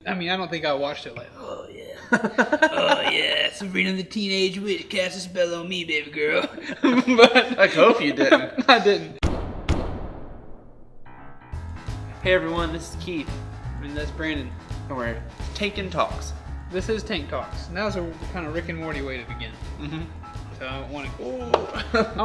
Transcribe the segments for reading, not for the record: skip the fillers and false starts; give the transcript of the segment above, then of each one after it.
I mean, I don't think I watched it like, oh yeah, oh yeah, Sabrina the Teenage Witch cast a spell on me, baby girl. But I hope you didn't. I didn't. Hey everyone, this is Keith, And that's Brandon. and we're Tankin' Talks. This is Tank Talks. And that was a kind of Rick and Morty way to begin. Mm-hmm. So I want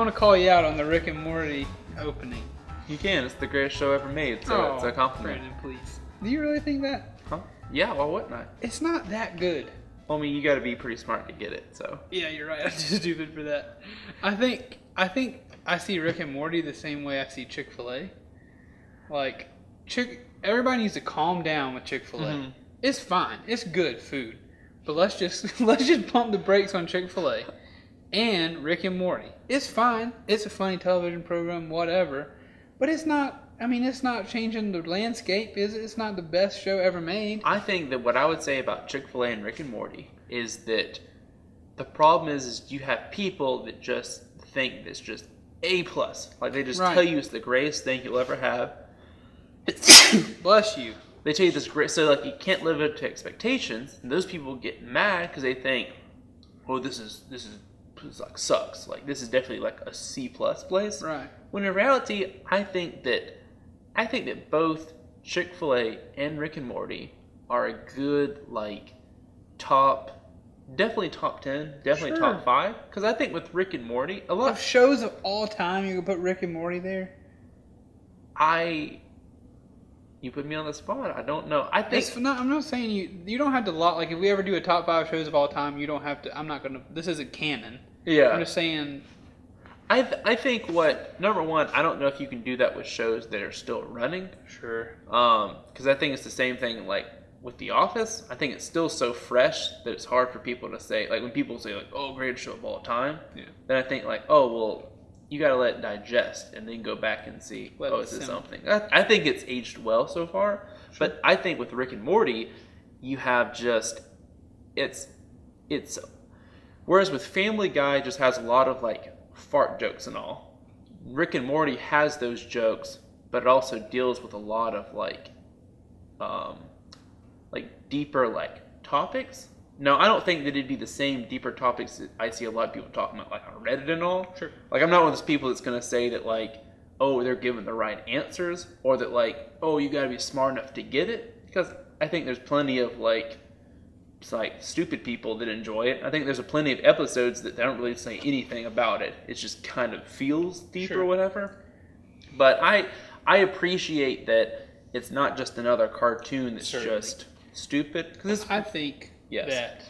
to call you out on the Rick and Morty opening. You can. It's the greatest show ever made, so it's a compliment. Brandon, please. Do you really think that? Huh? Yeah, why wouldn't I? It's not that good. Well, I mean, you got to be pretty smart to get it, so. Yeah, you're right. I'm too stupid for that. I think I see Rick and Morty the same way I see Chick-fil-A. Like, everybody needs to calm down with Chick-fil-A. Mm-hmm. It's fine. It's good food. But let's just pump the brakes on Chick-fil-A and Rick and Morty. It's fine. It's a funny television program, whatever. But it's not. I mean, it's not changing the landscape, is it? It's not the best show ever made. I think that what I would say about Chick-fil-A and Rick and Morty is that the problem is you have people that just think it's just A+. Like, they just tell you it's the greatest thing you'll ever have. Bless you. They tell you this great, so like you can't live up to expectations, and those people get mad because they think, oh, this is like sucks. Like, this is definitely like a C+ place. Right. When in reality, I think that both Chick-fil-A and Rick and Morty are a good, like, definitely top 10, definitely top 5. Because I think with Rick and Morty, a lot of shows of all time, you could put Rick and Morty there. You put me on the spot. I don't know. I think I'm not saying you don't have to like if we ever do a top 5 shows of all time, you don't have to. I'm not gonna. This isn't canon. Yeah. I'm just saying. I think number one, I don't know if you can do that with shows that are still running. Sure. Because I think it's the same thing like with The Office. I think it's still so fresh that it's hard for people to say, like when people say like, oh, greatest show of all time. Yeah. Then I think like, oh well, you got to let it digest and then go back and see, is this something? I think it's aged well so far. Sure. But I think with Rick and Morty, you have just it's whereas with Family Guy just has a lot of like fart jokes and all. Rick and Morty has those jokes, but it also deals with a lot of like deeper like topics. No, I don't think that it'd be the same deeper topics that I see a lot of people talking about like on Reddit and all. Sure. Like I'm not one of those people that's gonna say that like, oh, they're giving the right answers, or that like, oh, you gotta be smart enough to get it. Because I think there's plenty of like stupid people that enjoy it. I think there's plenty of episodes that don't really say anything about it. It just kind of feels deep or whatever. But I appreciate that it's not just another cartoon that's just stupid. I think that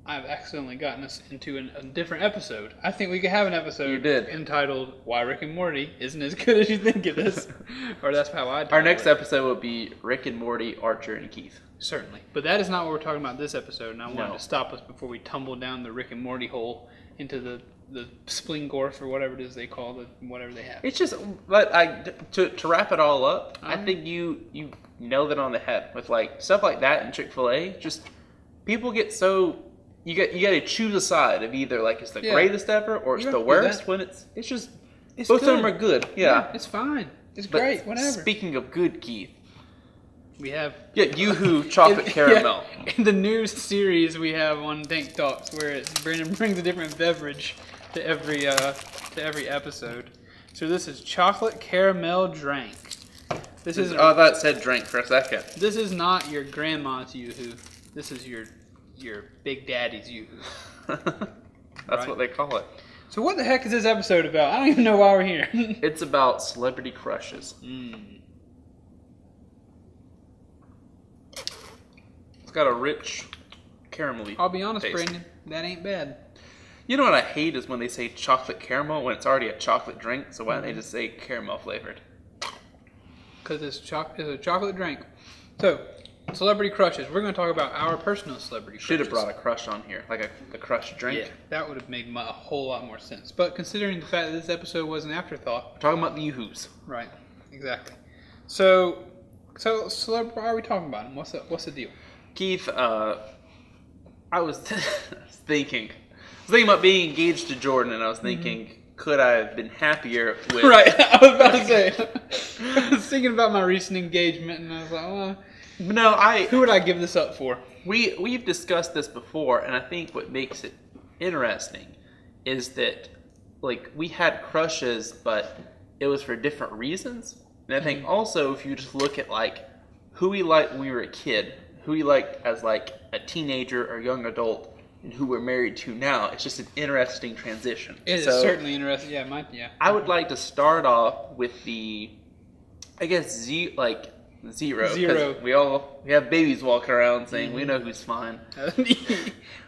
I've accidentally gotten us into a different episode. I think we could have an episode entitled Why Rick and Morty Isn't As Good As You Think It Is. Or that's how I do it. Our next episode will be Rick and Morty, Archer, and Keith. Certainly. But that is not what we're talking about this episode, and I wanted to stop us before we tumble down the Rick and Morty hole into the Splingorf or whatever it is they call it, whatever they have. It's just, but to wrap it all up, I think you nailed it on the head with like stuff like that in Chick-fil-A. Just people get so you got to choose a side of either like it's the greatest ever or it's the worst. When it's both good. Of them are good. Yeah, it's fine. It's great. Whatever. Speaking of good, Keith. We have Yoo-hoo chocolate caramel. In the new series we have on Tank Talks, where Brandon brings a different beverage to every episode. So this is chocolate caramel drink. This is. Oh, that said drink for a second. This is not your grandma's Yoo-hoo. This is your Big Daddy's Yoo-hoo. That's what they call it. So what the heck is this episode about? I don't even know why we're here. It's about celebrity crushes. It's got a rich caramelly I'll be honest, taste. Brandon, that ain't bad. You know what I hate is when they say chocolate caramel when it's already a chocolate drink. So why don't they just say caramel flavored? Because it's a chocolate drink. So, celebrity crushes. We're going to talk about our personal celebrity crushes. Should have brought a crush on here, like a crush drink. Yeah, that would have made a whole lot more sense. But considering the fact that this episode was an afterthought. We're talking about the Yoo-hoos. Right, exactly. So why are we talking about them? What's the deal? Keith, I was thinking about being engaged to Jordan, and I was thinking, could I have been happier with... Right, I was about to say. I was thinking about my recent engagement, and I was like, well, No, Who would I give this up for? We've discussed this before, and I think what makes it interesting is that, like, we had crushes, but it was for different reasons. And I think also if you just look at, like, who we liked when we were a kid, who we liked as, like, a teenager or young adult, and who we're married to now, it's just an interesting transition. It is certainly interesting. Yeah, I would like to start off with the, I guess, zero. Zero. We have babies walking around saying we know who's fine.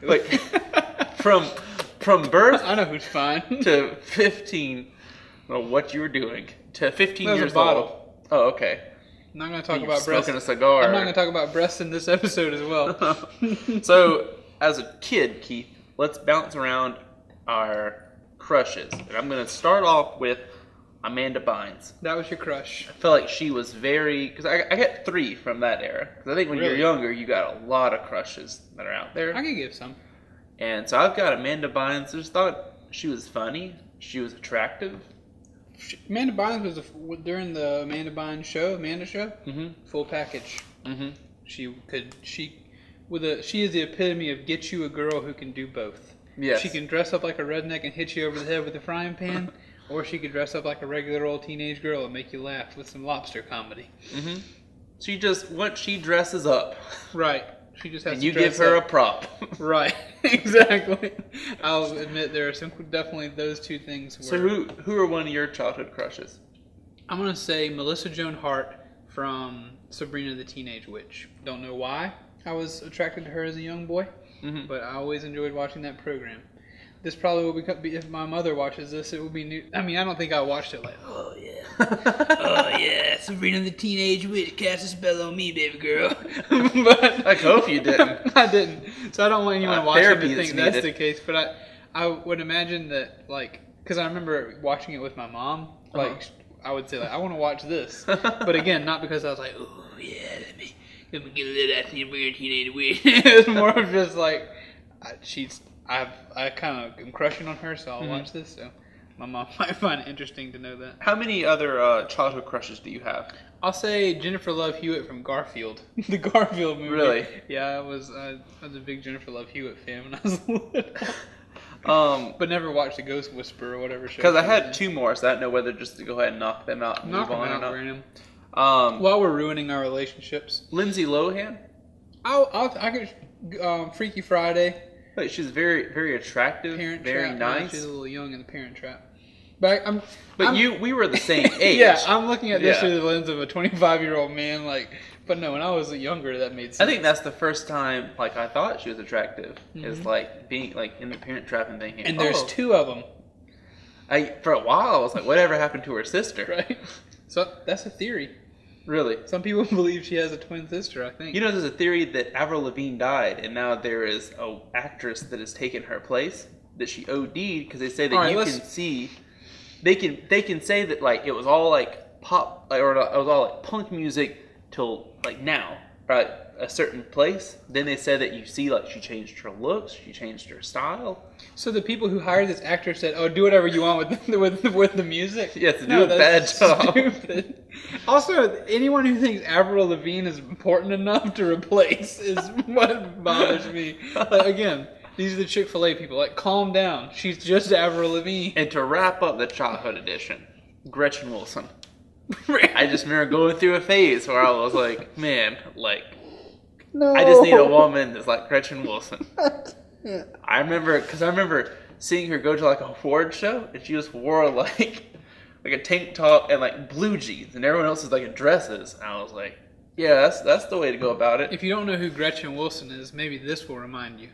Like from birth, I know who's fine. to 15. I don't know what you were doing to 15 That was years a bottle. old. Oh, okay. I'm not going to talk You're about breasts. smoking a cigar. I'm not going to talk about breasts in this episode as well. So, as a kid, Keith, let's bounce around our crushes. And I'm going to start off with Amanda Bynes. That was your crush. I feel like she was very... Because I got 3 from that era. Because I think when you're younger, you got a lot of crushes that are out there. I could give some. And so I've got Amanda Bynes. I just thought she was funny. She was attractive. Amanda Bynes was during the Amanda Bynes show, Mm-hmm. full package. Mm-hmm. She is the epitome of get you a girl who can do both. Yes. She can dress up like a redneck and hit you over the head with a frying pan, or she could dress up like a regular old teenage girl and make you laugh with some lobster comedy. Mm-hmm. Once she dresses up. Right. She just has And to you dress give her up. a prop. Right. Exactly. I'll admit there are definitely those two things. So who are one of your childhood crushes? I'm going to say Melissa Joan Hart from Sabrina the Teenage Witch. Don't know why I was attracted to her as a young boy, but I always enjoyed watching that program. This probably will be, if my mother watches this, it will be new. I mean, I don't think I watched it like, oh yeah. Oh yeah, Sabrina the Teenage Witch, cast a spell on me, baby girl. But I hope you didn't. I didn't. So I don't want anyone watching to therapy think is that's needed. the case. But I would imagine that, like, because I remember watching it with my mom, like, I would say, like, I want to watch this. But again, not because I was like, oh yeah, let me get a little at the Sabrina Teenage Witch. It was more of just like, I kind of am crushing on her, so I'll watch this. So my mom might find it interesting to know that. How many other childhood crushes do you have? I'll say Jennifer Love Hewitt from Garfield, the Garfield movie. Really? Yeah, I was a big Jennifer Love Hewitt fan when I was little. But never watched The Ghost Whisperer or whatever show. Because I had 2 more, so I don't know whether just to go ahead and knock them out and Knock move them on out, or Brandon. not. While we're ruining our relationships, Lindsay Lohan. I could Freaky Friday. Like, she's very, very attractive, Parent very Trap. nice. She's a little young in the Parent Trap. But we were the same age. Yeah, I'm looking at this Yeah. through the lens of a 25-year-old man. Like, but no, when I was younger, that made sense. I think that's the first time, like, I thought she was attractive. Is like being like in the Parent Trap and thinking. And there's 2 of them, For a while, I was like, whatever happened to her sister? right? So that's a theory. Really? Some people believe she has a twin sister, I think. You know, there's a theory that Avril Lavigne died, and now there is a actress that has taken her place. That she OD'd because they say that can see. They can say that, like, it was all like pop, or it was all like punk music till like now, right? A certain place. Then they said that you see, like, she changed her looks, she changed her style. So the people who hired this actor said, "Oh, do whatever you want with the music." Yes, to do a bad job. Stupid. Also, anyone who thinks Avril Lavigne is important enough to replace is what bothers me. Like, again, these are the Chick-fil-A people. Like, calm down. She's just Avril Lavigne. And to wrap up the childhood edition, Gretchen Wilson. I just remember going through a phase where I was like, man, like, No. I just need a woman that's like Gretchen Wilson. I remember seeing her go to like a award show, and she just wore like a tank top and like blue jeans, and everyone else is like in dresses. And I was like, yeah, that's the way to go about it. If you don't know who Gretchen Wilson is, maybe this will remind you.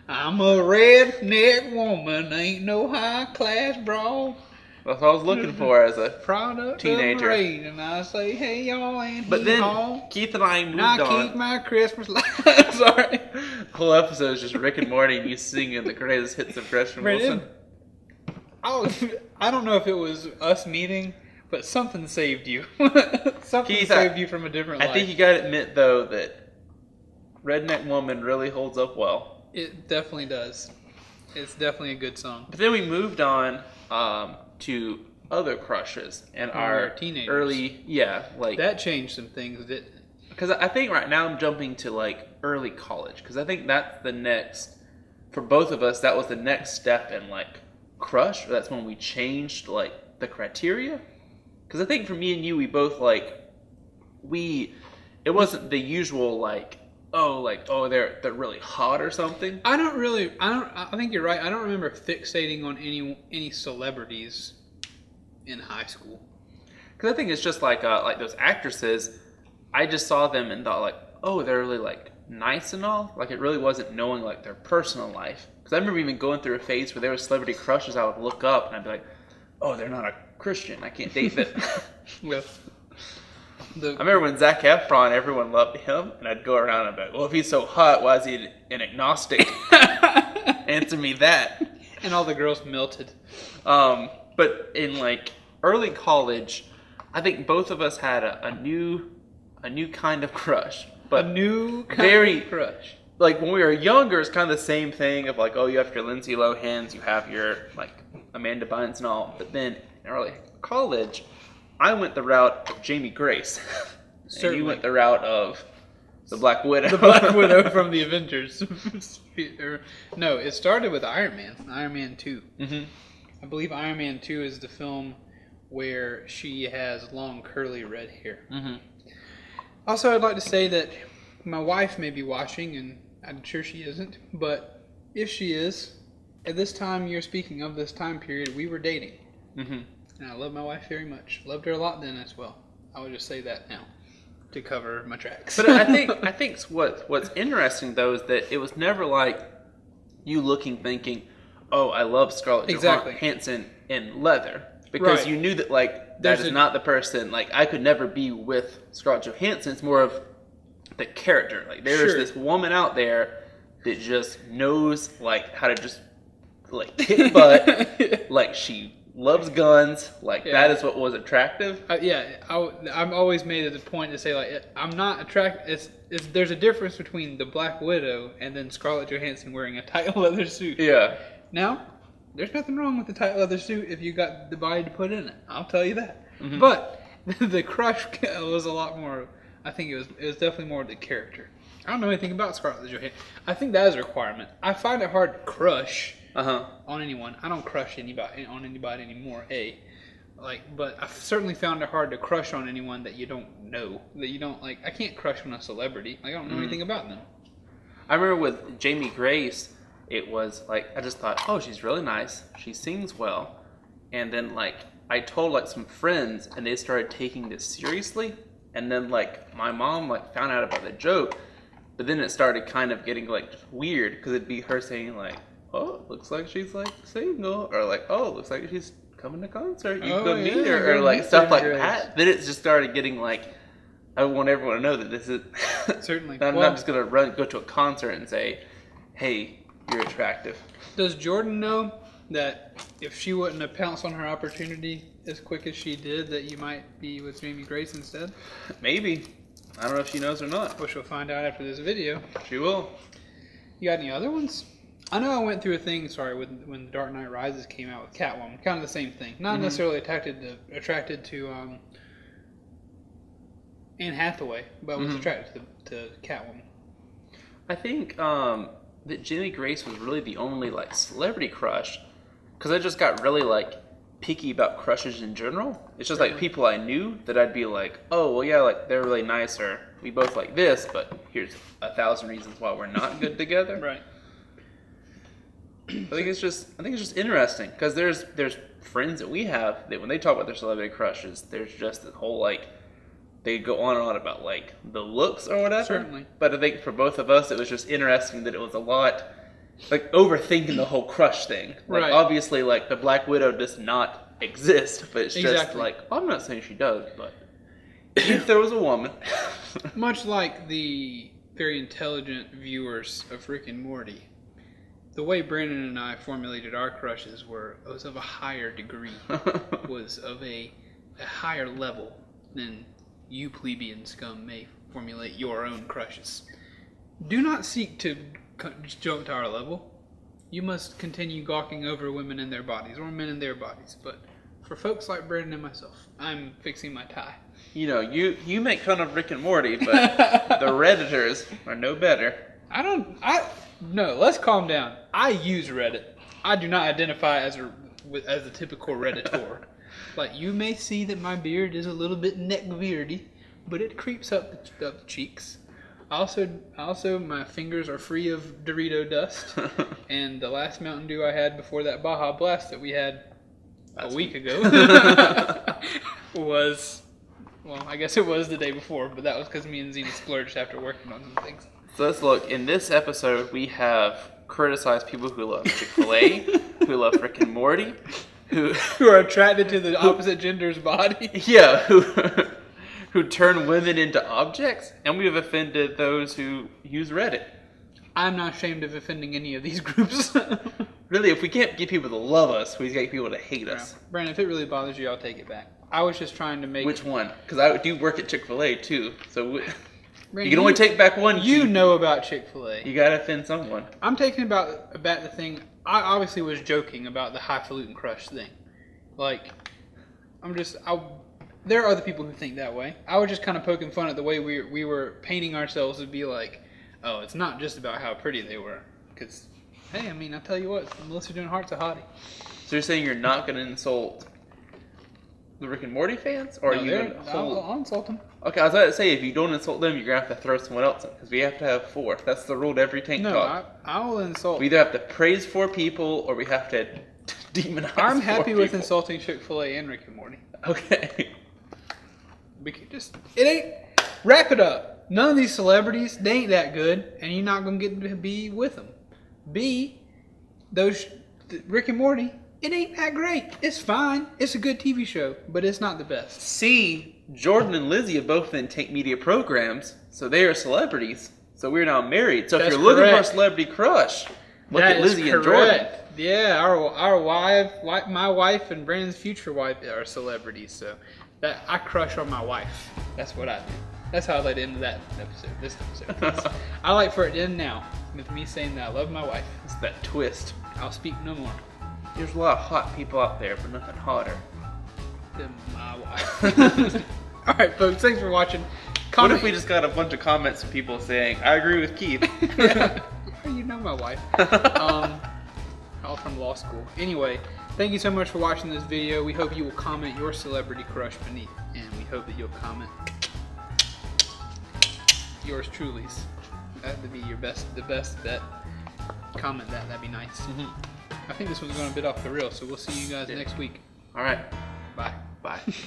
I'm a redneck woman, ain't no high class broad. That's what I was looking for as a Product teenager. of rain, and I say, hey y'all, ain't But he then home? Keith and I moved And I on. keep my Christmas lights. Sorry. The whole episode is just Rick and Morty and you singing the greatest hits of Gretchen Wilson. I don't know if it was us meeting, but something saved you. Something Keith, saved you from a different life. I think you gotta admit, though, that Redneck Woman really holds up well. It definitely does. It's definitely a good song. But then we moved on to other crushes and our teenagers. early, like That changed some things. Because I think right now I'm jumping to like early college. Because I think that's the next, for both of us, that was the next step in like crush. Or that's when we changed like the criteria. Because I think for me and you, we both like, it wasn't the usual like, oh, they're really hot or something. I think you're right. I don't remember fixating on any celebrities in high school. Because I think it's just like those actresses, I just saw them and thought like, oh, they're really like nice and all. Like it really wasn't knowing like their personal life. Because I remember even going through a phase where there were celebrity crushes I would look up and I'd be like, oh, they're not a Christian. I can't date them. Well, I remember when Zac Efron, everyone loved him, and I'd go around and be like, well, if he's so hot, why is he an agnostic? Answer me that. And all the girls melted. But in like early college, I think both of us had a new kind of crush. But a new kind of crush. Like when we were younger, it's kind of the same thing of like, oh, you have your Lindsay Lohans, you have your like Amanda Bynes and all. But then in early college, I went the route of Jamie Grace. And you went the route of the Black Widow. The Black Widow from the Avengers. No, it started with Iron Man. Iron Man 2. Mm-hmm. I believe Iron Man 2 is the film where she has long curly red hair. Mm-hmm. Also, I'd like to say that my wife may be watching, and I'm sure she isn't, but if she is, at this time you're speaking of this time period, we were dating. Mm-hmm. And I love my wife very much. Loved her a lot then as well. I would just say that now to cover my tracks. But I think what's interesting though is that it was never like you looking thinking, oh, I love Scarlett Johansson in leather, because you knew that like that is not the person. Like I could never be with Scarlett Johansson. It's more of the character. Like there's this woman out there that just knows like how to just like kick butt. Like she loves guns. Like that is what was attractive. I'm always made it a point to say like I'm not attracted. There's a difference between the Black Widow and then Scarlett Johansson wearing a tight leather suit. Yeah. Now, there's nothing wrong with the tight leather suit if you got the body to put in it. I'll tell you that. Mm-hmm. But the crush was a lot more. I think it was definitely more the character. I don't know anything about Scarlett Johansson. I think that is a requirement. I find it hard to crush on anyone. I don't crush anybody anymore. But I've certainly found it hard to crush on anyone that you don't know, that you don't like. I can't crush on a celebrity. Like, I don't know anything about them. I remember with Jamie Grace, it was like I just thought, oh, she's really nice. She sings well, and then like I told like some friends, and they started taking this seriously. And then like my mom like found out about the joke, but then it started kind of getting like weird because it'd be her saying like, oh, looks like she's like single, or like, oh, looks like she's coming to concert. You go meet her, or like stuff like that. Then it just started getting like, I want everyone to know that this is certainly. I'm not just gonna go to a concert and say, hey, you're attractive. Does Jordan know that if she wouldn't have pounced on her opportunity as quick as she did, that you might be with Jamie Grace instead? Maybe. I don't know if she knows or not. Well, she'll find out after this video. She will. You got any other ones? I know I went through a thing, when The Dark Knight Rises came out with Catwoman. Kind of the same thing. Not necessarily attracted to Anne Hathaway, but was attracted to Catwoman. I think that Jamie Grace was really the only like celebrity crush, because I just got really like picky about crushes in general. It's just like people I knew that I'd be like, oh well, yeah, like they're really nice, or we both like this, but here's 1,000 reasons why we're not good together. Right. I think it's just interesting because there's friends that we have that when they talk about their celebrity crushes, there's just this whole like they go on and on about like the looks or whatever. Certainly. But I think for both of us, it was just interesting that it was a lot like overthinking the whole crush thing. Like obviously, like the Black Widow does not exist, but it's just like I'm not saying she does, but if there was a woman, much like the very intelligent viewers of Rick and Morty. The way Brandon and I formulated our crushes was of a higher degree, was of a higher level than you plebeian scum may formulate your own crushes. Do not seek to jump to our level. You must continue gawking over women in their bodies, or men in their bodies, but For folks like Brandon and myself, I'm fixing my tie. You know, you make fun of Rick and Morty, but the Redditors are no better. No, let's calm down. I use Reddit. I do not identify as a typical Redditor. Like, you may see that my beard is a little bit neck-beardy, but it creeps up the cheeks. Also, my fingers are free of Dorito dust. And the last Mountain Dew I had before that Baja Blast that we had a week ago was, well, I guess it was the day before, but that was because me and Zena splurged after working on some things. So let's look. In this episode, we have criticized people who love Chick-fil-A, who love Rick and Morty, who are attracted to the opposite gender's body. Yeah, who turn women into objects, and we have offended those who use Reddit. I'm not ashamed of offending any of these groups. Really, if we can't get people to love us, we get people to hate us. Brandon, if it really bothers you, I'll take it back. I was just trying to make... Which one? Because I do work at Chick-fil-A, too, so... Brandon, you can only take back one. You know about Chick-fil-A. You gotta offend someone. I'm taking about the thing. I obviously was joking about the highfalutin crush thing. Like, there are other people who think that way. I was just kind of poking fun at the way we were painting ourselves to be like, oh, it's not just about how pretty they were. Because, hey, I mean, I tell you what, Melissa Joan Hart's a hottie. So you're saying you're not gonna insult the Rick and Morty fans, or No, are you gonna I'll insult them. Okay, I was about to say, if you don't insult them, you're going to have to throw someone else in, because we have to have 4. That's the rule to every Tank Talk. I will insult. We either have to praise 4 people, or we have to demonize I'm 4 happy people. with insulting Chick-fil-A and Rick and Morty. Okay. We could wrap it up. None of these celebrities, they ain't that good, and you're not going to get to be with them. B, Rick and Morty, it ain't that great. It's fine. It's a good TV show, but it's not the best. C, Jordan and Lizzie have both been Tank Media programs, so they are celebrities. So we're now married. So if you're looking for a celebrity crush, look at Lizzie and Jordan. Yeah, our my wife and Brandon's future wife are celebrities. So that I crush on my wife. That's what I do. That's how I like to end this episode. I like for it to end now with me saying that I love my wife. It's that twist. I'll speak no more. There's a lot of hot people out there, but nothing hotter than my wife. All right, folks. Thanks for watching. What if we just got a bunch of comments from people saying, "I agree with Keith"? Yeah. You know my wife. All from law school. Anyway, thank you so much for watching this video. We hope you will comment your celebrity crush beneath, and we hope that you'll comment yours truly's. That would be the best bet. Comment that. That'd be nice. Mm-hmm. I think this one's going a bit off the rails, so we'll see you guys next week. All right. Bye. Bye.